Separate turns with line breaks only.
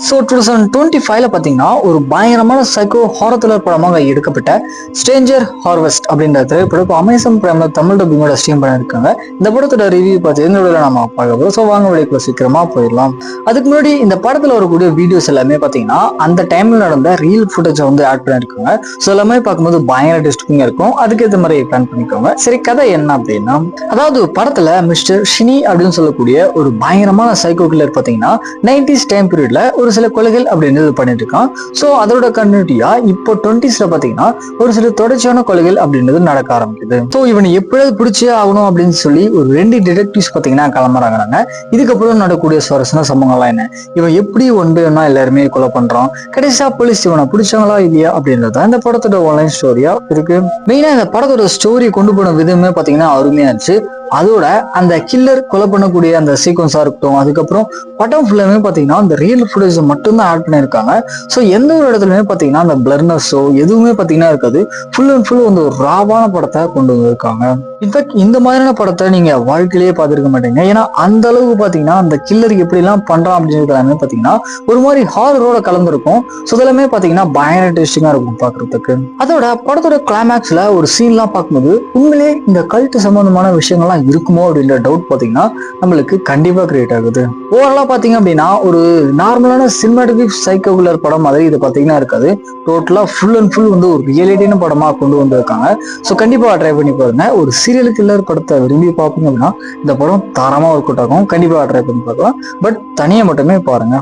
So 2025ல பார்த்தீங்கன்னா ஒரு பயங்கரமான சைக்கோ ஹாரர் த்ரில்லர் படமாக எடுக்கப்பட்ட ஸ்ட்ரேஞ்சர் ஹார்வெஸ்ட் அப்படின்ற திரைப்படம் இப்போ அமேசான் பிரைம்ல தமிழ் டப்பிங்கோட ஸ்ட்ரீம் பண்ணியிருக்காங்க. இந்த படத்தோட ரிவ்யூ பார்த்து இந்த வீடியோவில் நம்ம பார்க்க போகிறோம். ஸோ வாங்க வீடியோக்குள்ள சீக்கிரமா போயிடலாம். அதுக்கு முன்னாடி இந்த படத்தில் வரக்கூடிய வீடியோஸ் எல்லாமே பார்த்தீங்கன்னா அந்த டைம்ல நடந்த ரியல் ஃபுட்டேஜை வந்து ஆட் பண்ணியிருக்காங்க. ஸோ எல்லாமே பார்க்கும்போது பயங்கர டிஸ்டிங்காக இருக்கும். அதுக்கேற்ற மாதிரி பிளான் பண்ணிக்கோங்க. சரி, கதை என்ன அப்படின்னா, அதாவது படத்துல மிஸ்டர் ஷினி அப்படின்னு சொல்லக்கூடிய ஒரு பயங்கரமான சைக்கோ கில்லர் பார்த்தீங்கன்னா 90s டைம் பீரியட்ல ஒரு சில கொலைகள் அப்படின்றது பண்ணிட்டு இருக்கான். ஸோ அதோட கன்டினியூட்டியா இப்போ 20ஸ்ல பாத்தீங்கன்னா ஒரு சில தொடர்ச்சியான கொலைகள் அப்படின்றது நடக்க ஆரம்பிக்குது. ஸோ இவனை எப்படியாவது பிடிச்சே ஆகணும் அப்படின்னு சொல்லி ஒரு 2 டிடெக்டிவ்ஸ் பாத்தீங்கன்னா கிளம்புறாங்க. இதுக்கப்புறம் நடக்கக்கூடிய சுவாரஸ்யமான சம்பவங்கள்லாம் என்ன, இவன் எப்படி ஒன் பை ஒன்னா எல்லாருமே கொலை பண்றான், கடைசியா போலீஸ் இவனை பிடிச்சாங்களா இல்லையா அப்படின்றத இந்த படத்தோட ஆன்லைன் ஸ்டோரியா இருக்கு. மெயினா இந்த படத்தோட ஸ்டோரி கொண்டு போன விதமே பாத்தீங்கன்னா அருமையா இருந்துச்சு. அதோட அந்த கில்லர் கொலை பண்ணக்கூடிய அந்த சீக்வன்ஸா இருக்கட்டும், அதுக்கப்புறம் படம் ஃபுல்லாமே பாத்தீங்கன்னா அந்த ரியல் ஃபுட்டேஜ் மட்டும்தான் ஆட் பண்ணியிருக்காங்க. ஸோ எந்த ஒரு இடத்துலயுமே பாத்தீங்கன்னா அந்த பிளர்னஸோ எதுவுமே பாத்தீங்கன்னா இருக்காது. ஃபுல் அண்ட் ஃபுல் வந்து ஒரு ராவான படத்தை கொண்டு வந்திருக்காங்க. இன்ஃபேக்ட் இந்த மாதிரியான படத்தை நீங்க வாழ்க்கையிலேயே பார்த்துருக்க மாட்டீங்க. ஏன்னா அந்த அளவுக்கு பாத்தீங்கன்னா அந்த கில்லர் எப்படி எல்லாம் பண்றான் அப்படின்றது எல்லாமே பாத்தீங்கன்னா ஒரு மாதிரி ஹாரரோட கலந்துருக்கும். ஸோ இதெல்லாமே பாத்தீங்கன்னா பயங்கர டேஸ்டிங்கா இருக்கும் பாக்குறதுக்கு. அதோட படத்தோட கிளைமேக்ஸ்ல ஒரு சீன்லாம் பார்க்கும்போது உண்மையிலே இந்த கல்ட் சம்பந்தமான விஷயங்கள்லாம் இருக்குமோ அப்படின்ற டவுட் பாத்தீங்கன்னா நம்மளுக்கு கண்டிப்பா கிரியேட் ஆகுது. ஓவராலா பாத்தீங்க அப்படின்னா ஒரு நார்மலான சினிமாட்டிக் சைக்கோ கில்லர் படம் மாதிரி இது பாத்தீங்கன்னா இருக்காது. டோட்டலா ஃபுல் அண்ட் ஃபுல் வந்து ஒரு ரியாலிட்டியான படமா கொண்டு வந்திருக்காங்க. ஸோ கண்டிப்பா ட்ரை பண்ணி பாருங்க. ஒரு சீரியல் கில்லர் படத்தை விரும்பி பார்ப்பீங்க அப்படின்னா இந்த படம் தரமா ஒர்க் அவுட் ஆகும். கண்டிப்பா ட்ரை பண்ணி பார்க்கலாம். பட் தனியா மட்டுமே பாருங்க.